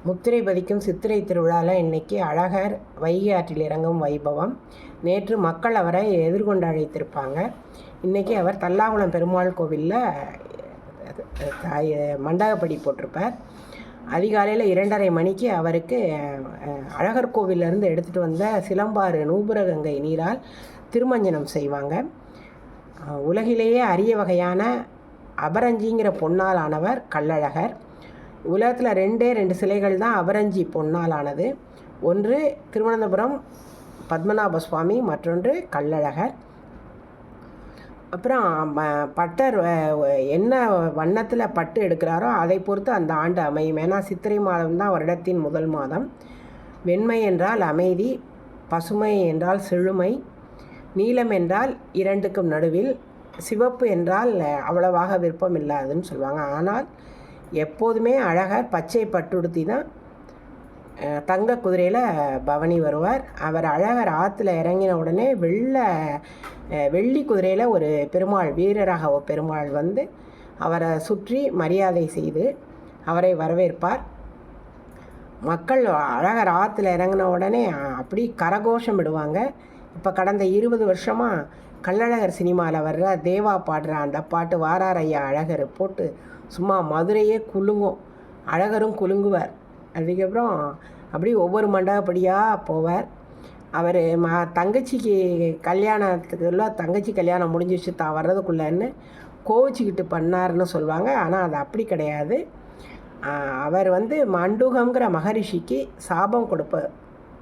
முத்திரை பதிக்கும் சித்திரை திருவிழாவில் இன்றைக்கி அழகர் வைகை ஆற்றில் இறங்கும் வைபவம். நேற்று மக்கள் அவரை எதிர்கொண்டு அழைத்திருப்பாங்க. இன்றைக்கி அவர் தல்லாகுளம் பெருமாள் கோவிலில் மண்டகப்படி போட்டிருப்பார். அதிகாலையில் 2:30 மணிக்கு அவருக்கு அழகர் கோவிலிருந்து எடுத்துகிட்டு வந்த சிலம்பாறு நூபுரகங்கை நீரால் திருமஞ்சனம் செய்வாங்க. உலகிலேயே அரிய வகையான அபரஞ்சிங்கிற பொன்னால் ஆனவர் கள்ளழகர். உலகத்தில் 2 சிலைகள் தான் அபரஞ்சி பொன்னால் ஆனது. ஒன்று திருவனந்தபுரம் பத்மநாப சுவாமி, மற்றொன்று கள்ளழகர். அப்புறம் பட்டர் என்ன வண்ணத்தில் பட்டு எடுக்கிறாரோ அதை பொறுத்து அந்த ஆண்டு அமையும். ஏன்னா சித்திரை மாதம் தான் வருடத்தின் முதல் மாதம். வெண்மை என்றால் அமைதி, பசுமை என்றால் செழுமை, நீலம் என்றால் 2க்கும் நடுவில், சிவப்பு என்றால் அவ்வளவாக விருப்பம் இல்லாதுன்னு சொல்லுவாங்க. ஆனால் எப்போதுமே அழகர் பச்சை பட்டுடுத்தி தான் தங்க குதிரையில் பவனி வருவார். அவர் அழகர் ஆற்றுல இறங்கின உடனே வெள்ளி குதிரையில் ஒரு பெருமாள், வீரராக பெருமாள் வந்து அவரை சுற்றி மரியாதை செய்து அவரை வரவேற்பார். மக்கள் அழகர் ஆற்றுல இறங்கின உடனே அப்படி கரகோஷம் விடுவாங்க. இப்போ கடந்த 20 வருஷமாக கள்ளழகர் சினிமாவில் வர்ற தேவா பாடுற அந்த பாட்டு வாரார் ஐயா அழகர் போட்டு சும்மா மதுரையே குலுங்கும். அழகரும் குலுங்குவார். அதுக்கப்புறம் அப்படி ஒவ்வொரு மண்டபப்படியாக போவார். அவர் தங்கச்சிக்கு கல்யாணத்துக்குள்ள தங்கச்சி கல்யாணம் முடிஞ்சிச்சு தான் வர்றதுக்குள்ளேன்னு கோவிச்சிக்கிட்டு பண்ணார்னு சொல்லுவாங்க. ஆனால் அது அப்படி கிடையாது. அவர் வந்து மண்டூகங்கிற மகரிஷிக்கு சாபம்